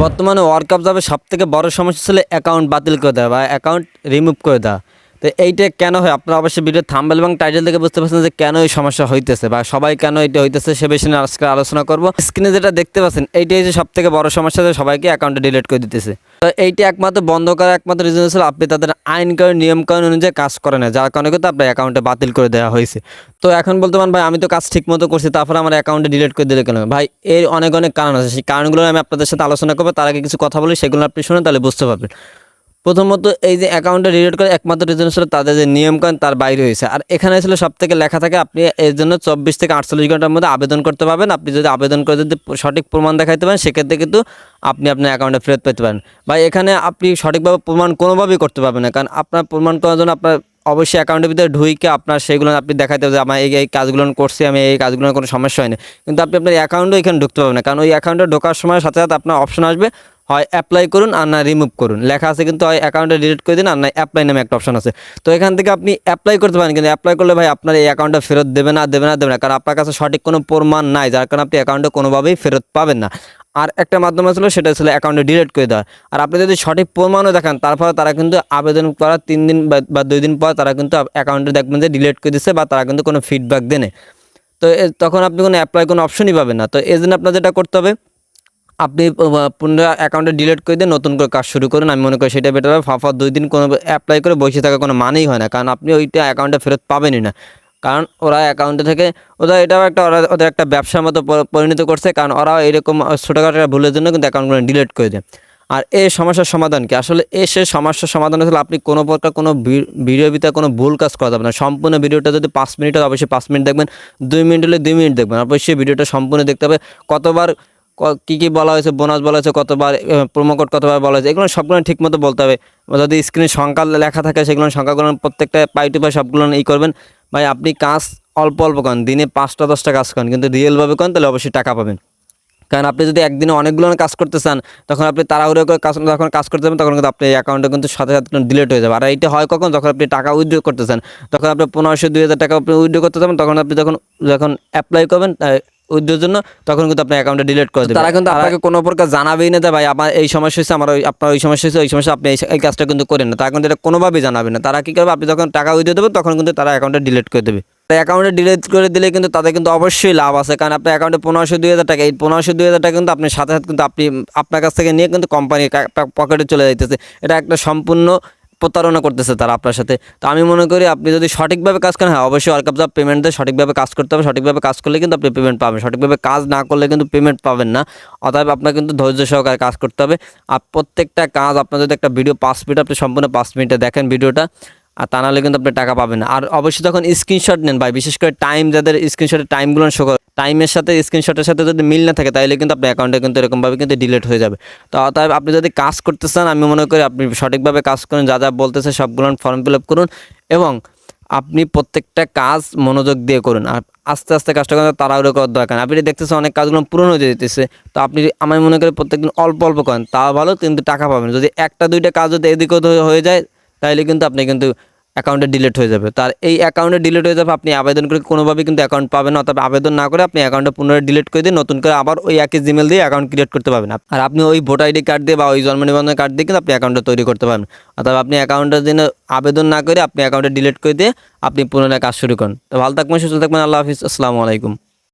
বর্তমানে world cup যাবে সবথেকে বড় সমস্যা ছিল অ্যাকাউন্ট বাতিল করে দেওয়া বা অ্যাকাউন্ট রিমুভ করে দেওয়া। তো এইটা কেন হয় আপনারা অবশ্যই ভিডিও থাম্বনেল এবং টাইটেল থেকে বুঝতে পারছেন যে কেন এই সমস্যা হইতেছে বা সবাই কেন এটা হইতেছে সে বিষয়ে নিয়ে আজকে আলোচনা করব। স্ক্রিনে যেটা দেখতে পাচ্ছেন এইটাই যে সবথেকে বড় সমস্যা, যে সবাইকে অ্যাকাউন্টে ডিলিট করে দিতেছে। তো এইটা একমাত্র বন্ধ করার একমাত্র রিজন ছিল আপনি তাদের আইন কানুন নিয়ম কানুন অনুযায়ী কাজ করে না, যার কারণে কিন্তু আপনার অ্যাকাউন্টে বাতিল করে দেওয়া হয়েছে। তো এখন বলতে পারেন ভাই আমি তো কাজ ঠিক মতো করছি, তারপরে আমার অ্যাকাউন্টে ডিলিট করে দিলে কেন? ভাই এর অনেক অনেক কারণ আছে, সেই কারণগুলো আমি আপনাদের সাথে আলোচনা করবো। তার আগে কিছু কথা বলি, সেগুলো আপনি শুনে তাহলে বুঝতে পারবেন। প্রথমত এই যে অ্যাকাউন্টে ডিলিট করে একমাত্র রিজন ছিল তাদের যে নিয়মকানুন তার বাইরে হয়েছে। আর এখানে ছিল সব থেকে লেখা থাকে আপনি এর জন্য 24 থেকে 48 ঘন্টার মধ্যে আবেদন করতে পারবেন। আপনি যদি আবেদন করে যদি সঠিক প্রমাণ দেখাইতে পারেন সেক্ষেত্রে কিন্তু আপনি আপনার অ্যাকাউন্টে ফেরত পেতে পারেন। ভাই এখানে আপনি সঠিকভাবে প্রমাণ কোনোভাবেই করতে পারবেন না, কারণ আপনার প্রমাণ করার জন্য আপনার অবশ্যই অ্যাকাউন্টের ভিতরে ঢুইকে আপনার সেগুলো আপনি দেখাইতে হবে যে আমার এই কাজগুলো করছি, আমি এই কাজগুলোর কোনো সমস্যা হয়নি। কিন্তু আপনি আপনার অ্যাকাউন্টও এখানে ঢুকতে পারবেন না, কারণ ওই অ্যাকাউন্টে ঢোকার সময় সাথে সাথে আপনার অপশন আসবে হয় অ্যাপ্লাই করুন আর না রিমুভ করুন লেখা আছে, কিন্তু হয় অ্যাকাউন্টে ডিলিট করে দিন আর না অ্যাপ্লাই নামে একটা অপশন আছে। তো এখান থেকে আপনি অ্যাপ্লাই করতে পারেন, কিন্তু অ্যাপ্লাই করলে ভাই আপনার এই অ্যাকাউন্টটা ফেরত দেবে না, কারণ আপনার কাছে সঠিক কোনো প্রমাণ নাই, যার কারণে আপনি অ্যাকাউন্টে কোনোভাবেই ফেরত পাবেন না। আর একটা মাধ্যম ছিল, সেটা ছিল অ্যাকাউন্টে ডিলিট করে দেওয়া। আর আপনি যদি সঠিক প্রমাণও দেখান তারপরে তারা কিন্তু আবেদন করার 3 দিন বা 2 দিন পর তারা কিন্তু অ্যাকাউন্টে দেখবেন যে ডিলিট করে দিচ্ছে বা তারা কিন্তু কোনো ফিডব্যাক দেনে। তো তখন আপনি কোনো অ্যাপ্লাই কোনো অপশনই পাবেন না। তো এই জন্য আপনার যেটা করতে হবে, আপনি পুনরায় অ্যাকাউন্টে ডিলিট করে দিয়ে নতুন করে কাজ শুরু করুন। আমি মনে করি সেটা বেটার হবে। ফাফা 2 দিন কোনো অ্যাপ্লাই করে বসে থাকার কোনো মানেই হয় না, কারণ আপনি ওইটা অ্যাকাউন্টে ফেরত পাবেনই না। কারণ ওরা অ্যাকাউন্টে থেকে এটাও একটা ওদের একটা ব্যবসার মতো পরিণত করছে, কারণ ওরাও এরকম ছোটোখাটো একটা ভুলের জন্য কিন্তু অ্যাকাউন্টগুলো ডিলিট করে দেয়। আর এই সমস্যার সমাধান কি? আসলে সে সমস্যার সমাধান হলে আপনি কোনো প্রকার কোনো ভিডিওর ভিতরে কোনো ভুল কাজ করা যাবে না। সম্পূর্ণ ভিডিওটা যদি 5 মিনিট হয় অবশ্যই 5 মিনিট দেখবেন, 2 মিনিট হলে 2 মিনিট দেখবেন। অবশ্যই ভিডিওটা সম্পূর্ণ দেখতে হবে। কতবার কী বলা হয়েছে, বোনাস বলা হয়েছে কতবার, প্রোমো কোড কতবার বলা হয়েছে, এগুলো সবগুলো ঠিকমতো বলতে হবে। যদি স্ক্রিনে সংখ্যা লেখা থাকে সেগুলো সংখ্যাগুলো প্রত্যেকটা পাই টু পাই সবগুলো করবেন। ভাই আপনি কাজ অল্প অল্প করেন, দিনে 5টা 10টা কাজ করেন, কিন্তু রিয়েলভাবে করেন, তাহলে অবশ্যই টাকা পাবেন। কারণ আপনি যদি একদিনে অনেকগুলো কাজ করতে চান, তখন আপনি তাড়াহুড়ো করে যখন কাজ করতে যাবেন তখন কিন্তু আপনার অ্যাকাউন্টে কিন্তু সাথে সাথে ডিলিট হয়ে যাবে। আর এইটা হয় কখন? যখন আপনি টাকা উইথড্র করতে চান, তখন আপনি 1500 2000 টাকা আপনি উইথড্র করতে যাবেন, তখন আপনি যখন অ্যাপ্লাই করবেন উইথড্রোর জন্য, তখন কিন্তু আপনার অ্যাকাউন্টে ডিলিট করে দেবে। তারা কিন্তু আপনাকে কোনো প্রকার জানাবেই না যে ভাই আমার এই সমস্যা হচ্ছে, আপনার ওই সমস্যা হচ্ছে, ওই সমস্যা আপনি এই কাজটা কিন্তু করেন না। তারা কিন্তু এটা কোনোভাবেই জানাবে না। তারা কী করবে, আপনি যখন টাকা উইথড্রো দেবেন তখন কিন্তু তারা অ্যাকাউন্টে ডিলিট করে দেবে। অ্যাকাউন্টে ডিলিট করে দিলে কিন্তু তাদের কিন্তু অবশ্যই লাভ আছে, কারণ আপনার অ্যাকাউন্টে 1500 2000 টাকা, এই 1500 2000 টাকা কিন্তু আপনি সাথে সাথে কিন্তু আপনি আপনার কাছ থেকে নিয়ে কিন্তু কোম্পানির পকেটে চলে যাইতেছে। এটা একটা সম্পূর্ণ প্রতারণা করতেছে তারা আপনার সাথে। তো আমি মনে করি আপনি যদি সঠিকভাবে কাজ করেন, হ্যাঁ অবশ্যই ওয়ার্ল্ড কাপ জব পেমেন্ট দিয়ে সঠিকভাবে কাজ করতে হবে। সঠিকভাবে কাজ করলে কিন্তু আপনি পেমেন্ট পাবেন, সঠিকভাবে কাজ না করলে কিন্তু পেমেন্ট পাবেন না। অতএব আপনার কিন্তু ধৈর্য সহকারে কাজ করতে হবে। আর প্রত্যেকটা কাজ আপনার যদি একটা ভিডিও 5 মিনিট আপনি সম্পূর্ণ 5 মিনিটে দেখেন ভিডিওটা, আর তা নাহলে কিন্তু আপনি টাকা পাবেন না। আর অবশ্যই তখন স্ক্রিনশট নেন ভাই, বিশেষ করে টাইম, যাদের স্ক্রিনশটের টাইমগুলো শো করে, টাইমের সাথে স্ক্রিনশটের সাথে যদি মিল না থাকে তাহলে কিন্তু আপনার অ্যাকাউন্টে কিন্তু এরকমভাবে কিন্তু ডিলিট হয়ে যাবে। তো অতএব আপনি যদি কাজ করতে চান, আমি মনে করি আপনি সঠিকভাবে কাজ করুন, যা যা বলতেছে সবগুলো ফর্ম ফিল আপ করুন এবং আপনি প্রত্যেকটা কাজ মনোযোগ দিয়ে করুন। আর আস্তে আস্তে কাজটা করেন, তাড়াহুড়ো করার দরকার নেই। আপনি দেখতেছেন অনেক কাজগুলো পূরণ হয়ে যেতেছে, তো আপনি আমি মনে করি প্রত্যেকদিন অল্প অল্প করেন, তা ভালো, কিন্তু টাকা পাবেন। যদি একটা দুইটা কাজ যদি এদিক ওদিক হয়ে যায় তাহলে কিন্তু আপনি কিন্তু অ্যাকাউন্টে ডিলিট হয়ে যাবে। তার এই অ্যাকাউন্টে ডিলিট হয়ে যাবে, আপনি আবেদন করে কোনোভাবেই কিন্তু অ্যাকাউন্ট পাবেন না। তবে আবেদন না করে আপনি অ্যাকাউন্টে পুনরায় ডিলিট করে দিয়ে নতুন করে আবার ওই একই জিমেল দিয়ে অ্যাকাউন্ট ক্রিয়েট করতে পারবেন। আর আপনি ওই ভোটার আইডি কার্ড দিয়ে বা ওই জন্ম নিবন্ধন কার্ড দিয়ে কিন্তু আপনি অ্যাকাউন্টটা তৈরি করতে পারবেন। অর্থাৎ আপনি অ্যাকাউন্টের জন্য আবেদন না করে আপনি অ্যাকাউন্টে ডিলিট করে দিয়ে আপনি পুনরায় কাজ শুরু করেন। তো ভালো থাকবেন, সুস্থ থাকবেন, আল্লাহ হাফিজ, আসসালামু আলাইকুম।